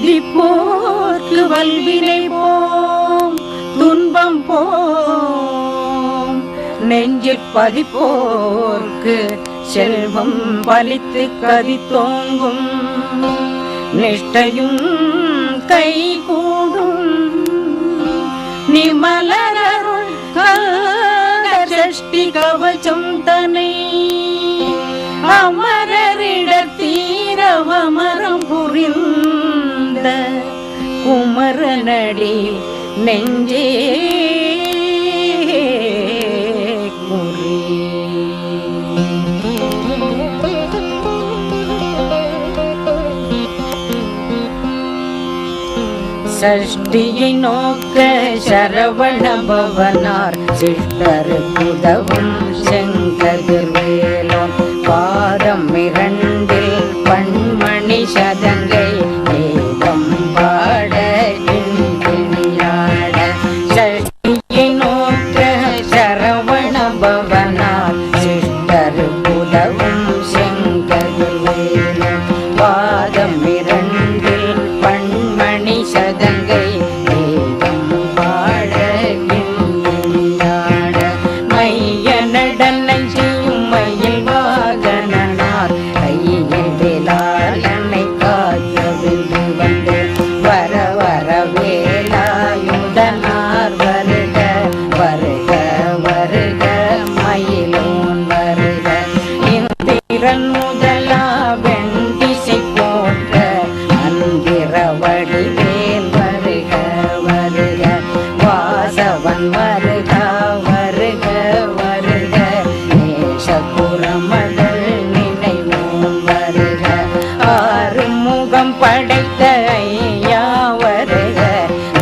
துதிப்போர்க்கு வல்வினை போம் துன்பம் போம், நெஞ்சிற் பதிப்போர்க்கு செல்வம் பலித்து கதி தோங்கும், நிஷ்டையும் கை கூடும் நிமலருள் சஷ்டி கவசம் தனை அமரரிடத்தீரவமரம் புரிந்த குமரனடி நெஞ்சே குறி. சஷ்டியை நோக்க சரவண பவனார் சிஷ்டரு புதவும் செங்கதிர்வேலோன் பாதம் இரண்டில் பண்மணி சதங்கை ஏகம் பாட கிண்கிணியாட. சஷ்டியை நோக்க சரவண பவனார் சிஷ்டரு புதவும் செங்கதிர்வேலோன் பாதம் இரண்டில் பண்மணி சதங்கை ஏகம் பாட கிண்கிணியாட. மைய நடனை செய்யும் மயில் வாகனார் கையில் வேளாளனை காத்தவிந்து வந்து வர வர வேலாயுதனார் வருக வருக வருக மயிலோன் வருக. இந்திரன் முதலா வெண்டிசை போன்ற மந்திர வடிவேல் வருக வருக. வாசவன் வருக வருக வருக. நேசபுரமகள் நினைவோன் வருக. ஆறு முகம் படைத்த ஐயா வருக.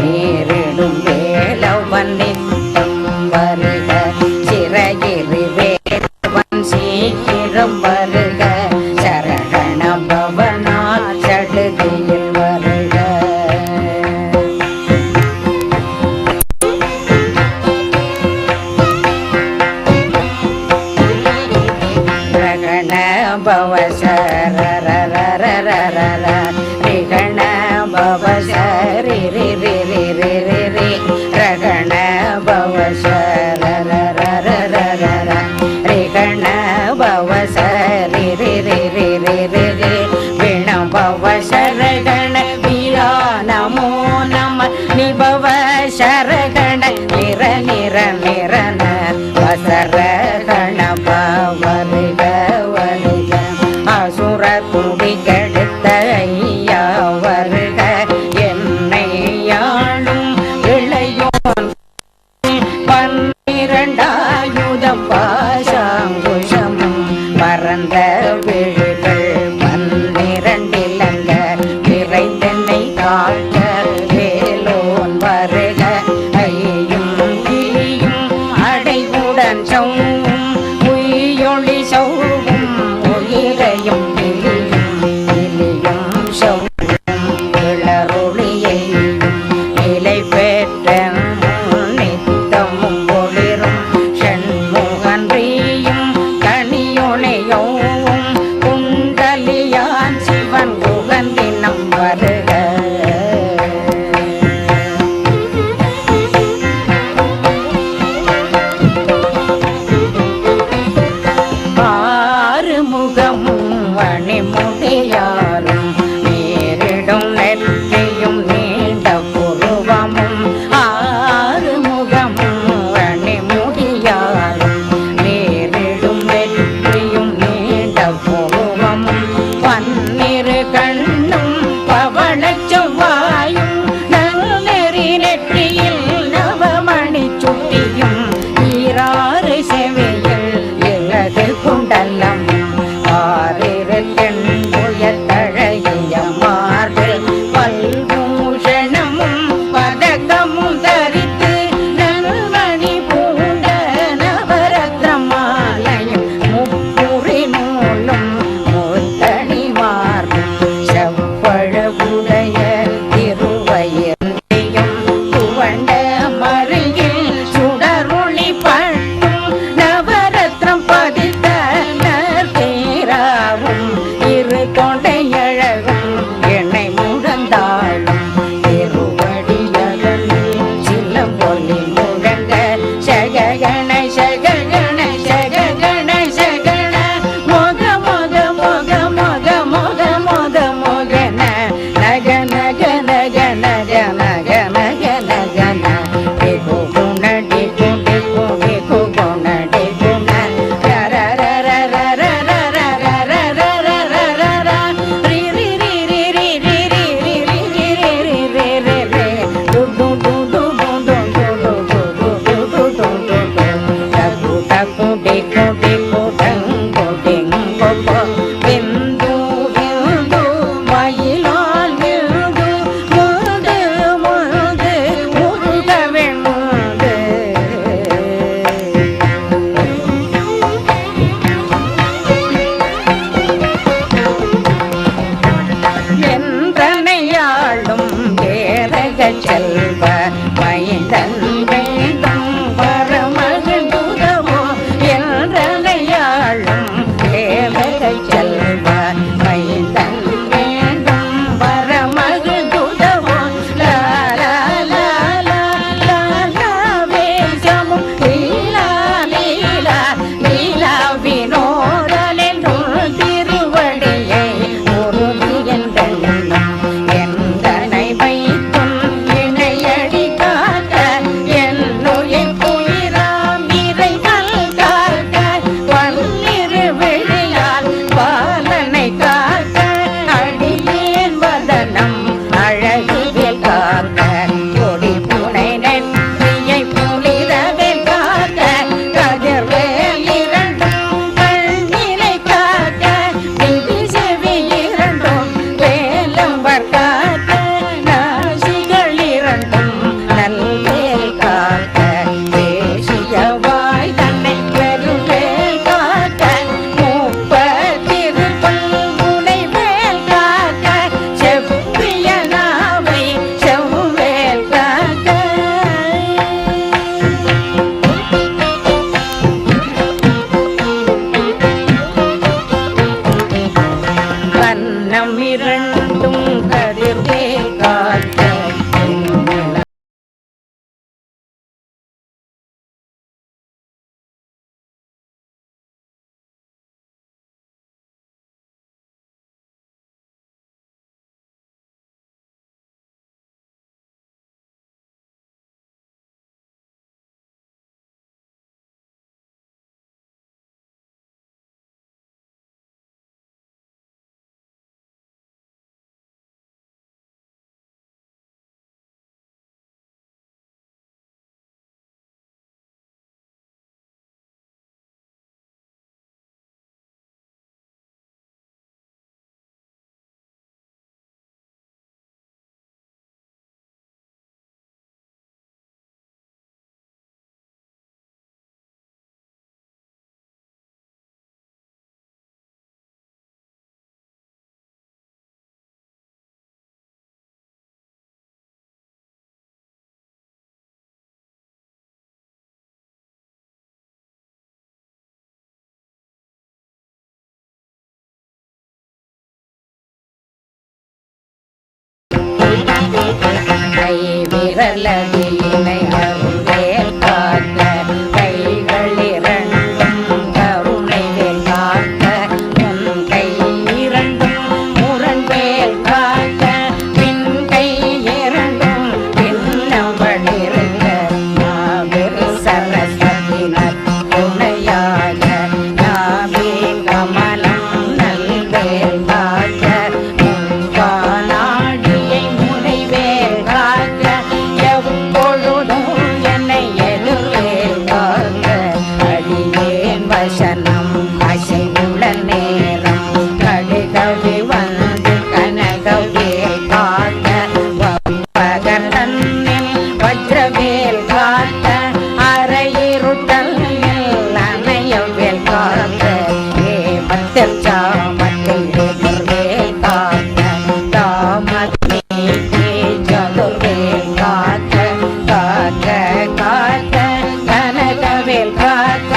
நேரிடும் வேலவன் நித்தம் வருக. சிறகிரி வேலவன் சீக்கிரம் வருக. சரகண பவனார் சடுதியில் வருக. ரகண பவசரரரரரரர ரிகண பவசரி ரி ரி ரி ரி ரி ரி ரகண பவசரரரரரர ரிகண பவசரி ரி ரி ரி ரி ரி ரி விண பவசரகண வீரா நமோ நம நிபவ சரகண நிர நிர நிரன வசரகண பவருக வருக. அசுர துடி கெடுத்த ஐயா வருக. என்னை யாழும் இளையோன் பன்னிரண்டாயுதம் பாசாங்குஷமும் பரந்த விழிகள் பன்னிரண்டிலங்க விரைந்தென்னை தாழ்த்த வேலோன் வருக. ஐயும் கிளியும் அடைவுடன் சௌவும் உயிரொளி சௌவும் உயிரையும் கிளியும் கிளியும் சௌவும் கிளரொளியையும் நிலை பெற்ற நித்தமும் ஒளிரும் ஷண்முகன்றியும் கனியொனையோவும் குண்டலியான் சிவன் குகந்தினம் வருக. ஆறு முகமும் வணிமுடியாலும் நேரிடும் நெற்றியும் நீண்ட புருவமும் ஆறு முகமும் வணிமுடியாலும் நேரிடும் நெற்றியும் நீண்ட புருவமும் பன்னிரு கண்ணும் பவளச் செவ்வாயும் நன்னெறி நெற்றியில் நவமணி சுட்டியும் ஈராறு செவியில் எங்கது குண்டலம் ஆறிரு தென்புயத்தழகிய மார்பில் பல்பூஷணமும் பதக்கமும் தரித்து நல்மணி பூண்ட நவரத்ன மாலையும் முப்புரி நூலும் முத்தணி மார்பும் செவ்வழகுடைய திருவயிற்றையும் துவண்ட மருங்கில் சுடருளி பட்டும் நவரத்னம் பதித்த நற்தேராவும் இரு தொண்டையழகும் எண்ணெய் முழந்தாளும் திருவடியகலில் சிலம்பொலி முழங்க சககண சககண சககண சகண மொக மொக மொக மொக மொக மொக மொகன நக நக நக நக நக நக நக ந டிகு குண டிகு டிகு டிகு குண டிகு ந ர ர ர ர ர ர ர ர ர ர ர ர ர ர ரி ரி ரி ரி ரி ரி ரி ரி ரி ரி ரி ரி ரி ரி டு டு டு டு டு டு டு டு டு டு டு டு டு டகு டகு டிகு டிகு டங்கு டிங்கு போ விந்து விந்து மயிலால் விந்து முது முது முருகவே முது என்றனையாளும் ஏரக செல்வ மைந்தன் வேண்டும் வரமகிழ்ந்துதவோ என்றனையாளும் ஏரக செல்வ மைந்தன் வேண்டும் வரமகிழ்ந்துதவோ லா லா லா லா லா லா வேஷமும் லீலா லீலா லீலா வினோதனென்றும் திருவடியை உறுதி என்றெண்ணும் எந்தனை வைத்தும் இணையடி காக்க என்னுயிர் உயிராம் இறைவன் காக்க பன்னிரு விழியால் பாலனை காக்க அடியேன் வதனம் அழகுவில் காக்க கொடி புனை நெற்றியை புனிதவில் காக்க கதிர்வேல் இரண்டும் கண்ணினை காக்க விதி செவி இரண்டும் வேலம்பர் காக்க நாசிகள் இரண்டும் நல்வேல் காக்க தேசிய வாய் தன்னை பெருவேல் காக்க முப்பத்திருப்பல் முனை வேல் காக்க செவ்விய நாவை செவ்வேல் காக்க கன்னம் இரண்டும் கதிர்வேல் காக்க கை விரலடியினை அருள்வேல் காக்க கைகள் இரண்டும் கருணை வேல் காக்க உன் கையில் காமத்தில் எதிர்வேல் காக்க காமத்தினேக்கே சதுர்வேல் காக்க காக்க காக்க கனகவேல் காக்க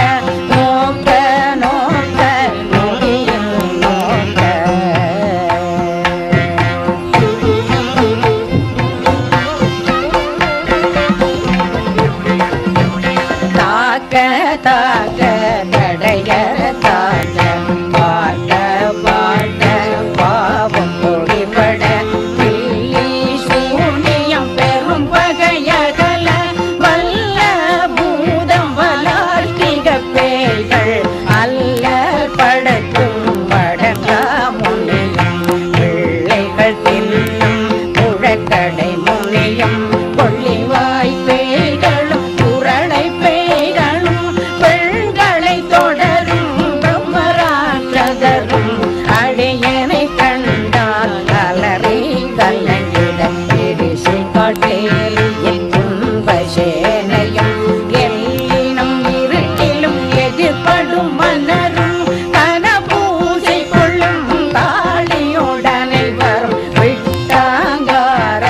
நோக்க நோக்க நொடியும் நோக்க தாக்க தாக்க தடையற தாக்க பாட்ட பாட்ட பாவம் பொடிபட பில்லி சூனியம் பெரும் பகையகல வல்ல பூதம் வலார்த்திக பேய்கள் அல்ல படக்கும் படங்கா முனியும் பிள்ளைகள் தின்னும் புழக்கடை முனியும் கொள்ளிவாய் பேய்களும் குரடை பேய்களும் பெண்களை தொடரும் பிரம்மராட்சதரும் அடியனை கண்டால் கலரை கலங்கிட எரிசை காட்டேரியின் துன்ப சேனையும் எல்லினும் இருட்டிலும் எதிர்படும் மன்னரும் கனபூசை கொள்ளும் காளியுடனை வரும் விட்டாங்காரரும்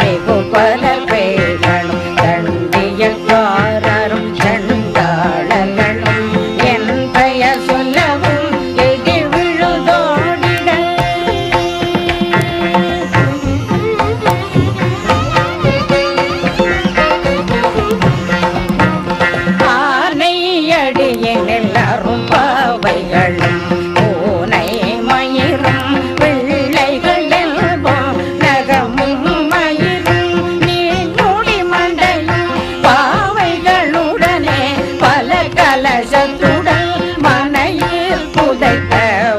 வெகு பல பேர்களும் தண்டியக்காரரும் சண்டாளர்களும் என் பெயர் சொல்லவும் எதி விழுதோடிட ஆனை அடியனில் அரும்பாவைகளும் பூனை மயிரும் பிள்ளைகள் எல்போம் நகமும் மயிரும் நீர்முடி மண்டையும் பாவைகளுடனே பல கலசத்துடன் மனையில் புதைத்த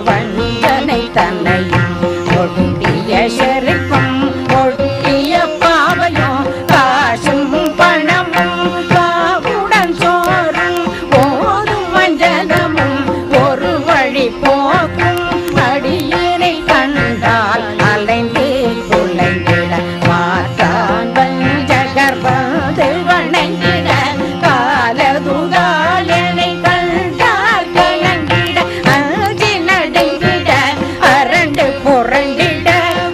வஞ்சனை தன்னையும் ஒட்டிய செருக்கும் ஒட்டிய பாவையும் காசும் பணமும் காவுடன் சோறும் போதும் வஞ்சனமும் ஒரு வழி போக்கும் அடியனை கண்டால் அலைந்து துளைந்திட மாற்றான் வஞ்சகர் வந்து வணங்கிட காலதுகால் என்னை கண்டால் கலங்கிட அஞ்சி நடுங்கிட அரண்டு புரண்டிட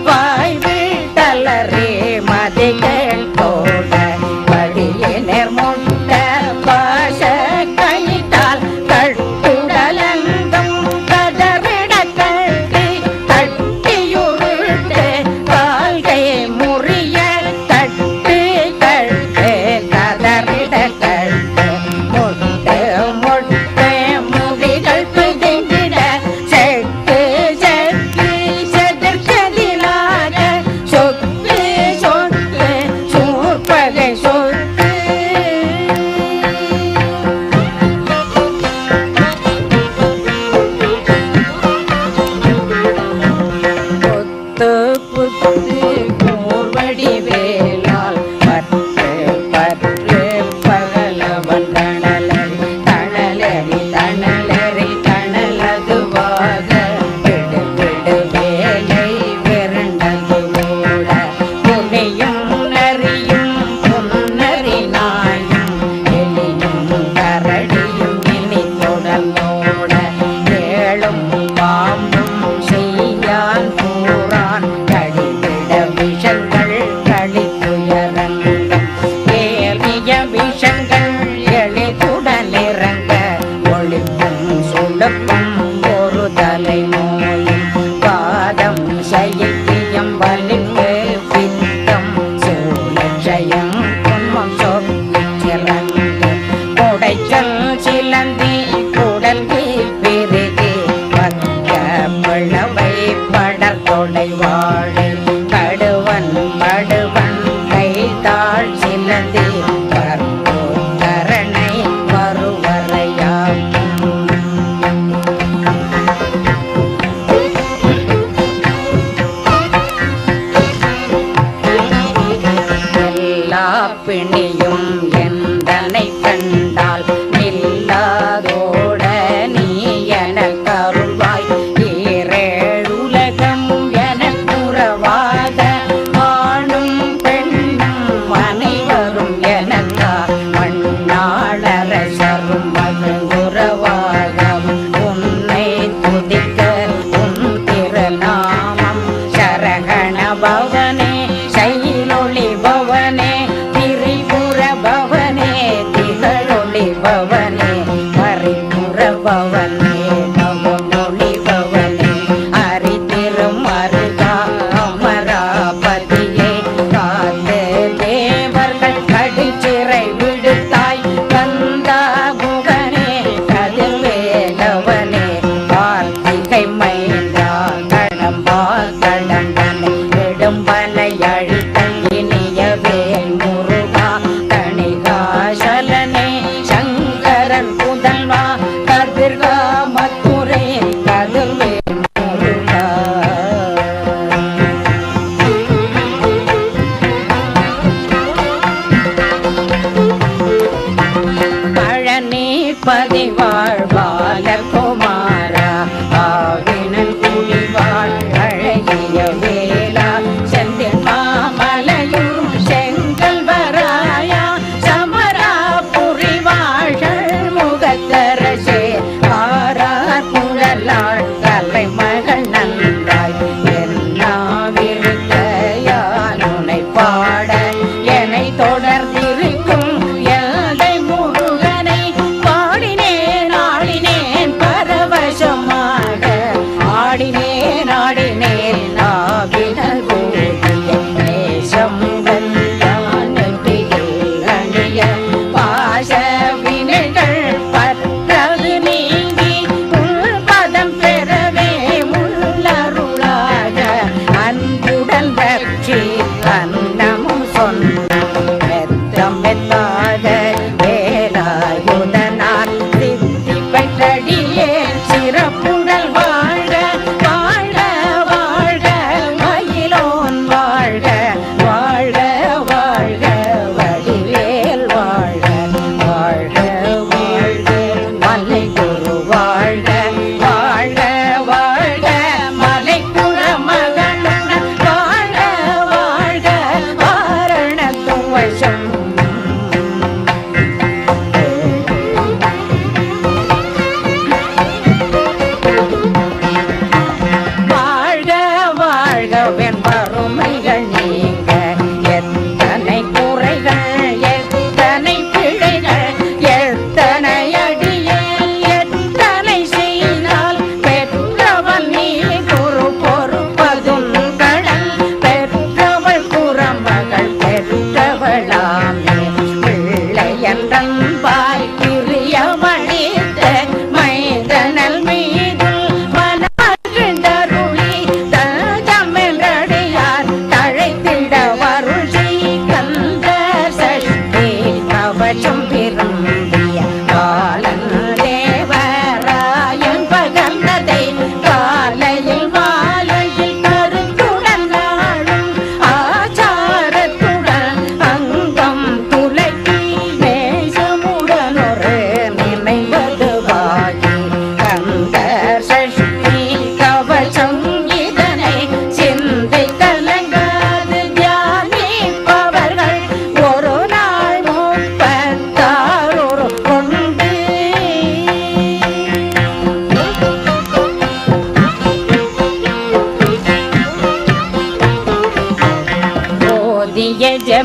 வாய் வீட்டலரே மதிகள் போட படியினர் முட்ட பாச கைத்தால் கட்டுடலங்கம் கதறிட கட்டி கட்டியுருட்டு கால்கை முறிய கட்டு கட்டு கதறிட கட்டு முட்டு முட்டு முடிகள் பிடிங்கிட செக்கு செக்கு செதிர் செதிலாக சொக்கு சொக்கு சூர்பகை சொக்கு புத்து புத்து கூர்வடி வேலால் பற்று பற்று பகலவன் தணலறி தணலறி தணலறி தணலதுவாக விடு விடு வேலை விரண்டது மூட புனியும் நரியும் புன்னரி நாயும் எலியும் கரடியும் இனி தொடர்ந்தோட ஏழும் பாம்பும் செய்யான் கூறான் கடிவிட விஷங்கள் கழித்துயரங்கம் ஏறிய விஷங்கள் எளிதுடன் இறங்க ஒளிப்பும் சுடுப்பும் ஒரு தலை நோயும் பாதம் சைத்தியம் வலிப்பு பித்தம் சூழச்சயம் குன்மம் சொற்று சிறங்கு குடைச்சல் சிலந்தி குடல் பிரிதி பக்க பிளவை படர் கொடை வாழை கடுவன் படுவன் கைதாள் சிலந்தி கற்பூர் கரணை வருவரையாகும் எல்லா பிணியும் எந்தனை கண்டால் நில்லாதோட நீ எனக்கு அருள்வாய் ஈரேழுலகம் எனக்குறவாத ஆணும் பெண்ணும் அனைவரும் எனக்கா மண்ணாளரசரும் மகங்குறவாகவும் உன்னை துதிக்க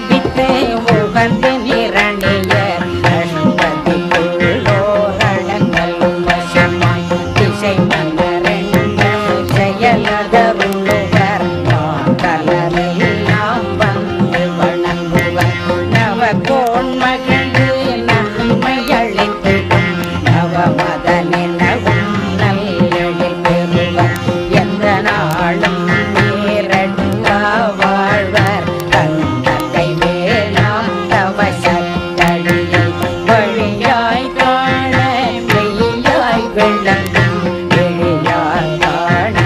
ஜபித்து உகந்து நிரணிய அஷ்டதிக்குள்ளோரடங்களும் வசமாய் திசை மலரென்ற செயலதருளுவர் கலரெல்லாம் வந்து வணங்குவர் நவகோன் மகிழ்ந்து நன்மை அளித்திடும் நவமதனெனவும் நல்லெழில் பெறுவர் எந்த நாளும் நீரடுவா வாழ்வர் தன்னகை வேளாம் தவசத்தடியை வழியாய் காண மெய்யாய் விளங்கும் வெளியாய் காண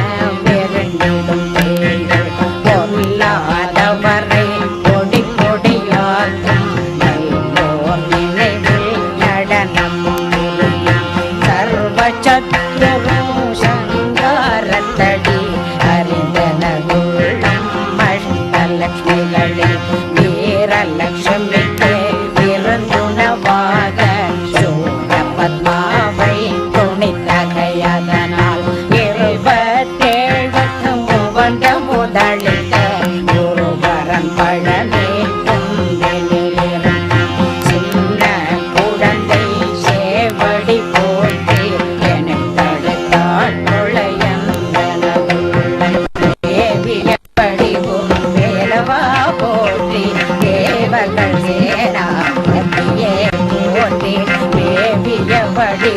விரண்டிடும் தேர்கள் பொல்லாதவரை கொடி கொடியாக்கும் நல்லோர் நினைவில் நடனம் புரியும் சர்வ சத்துரு சங்காரத்தடி அறிந்தனதுள்ளம் அஷ்டலட்சுமிகளில் வீரலட்சுமிக்கு விருந்துணவாக சூர பத்மாவை துணித்தகையதனால் 27 மூவந்த முதலித்த குருவரன் பழனி குந்தினிலிருக்கும் சின்ன குழந்தை சேவடி போற்றி எனத் தடுத்தாள் கொளையந்தனதுள்ள தேவியப்படி வேலவா போற்றி தேவர்கள் சேனாபதியே போற்றி தேவியப்படி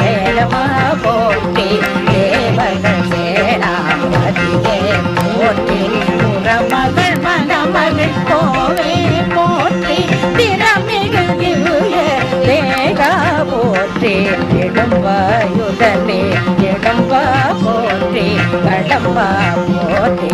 வேலவா போற்றி தேவர்கள் சேனாபதியே போற்றி புறமகள் மணமகள் கோவே போற்றி திறமிகு திவ்ய தேகா போற்றி இடும்பாயுதனே இடும்பா போற்றி கடம்பா போற்றி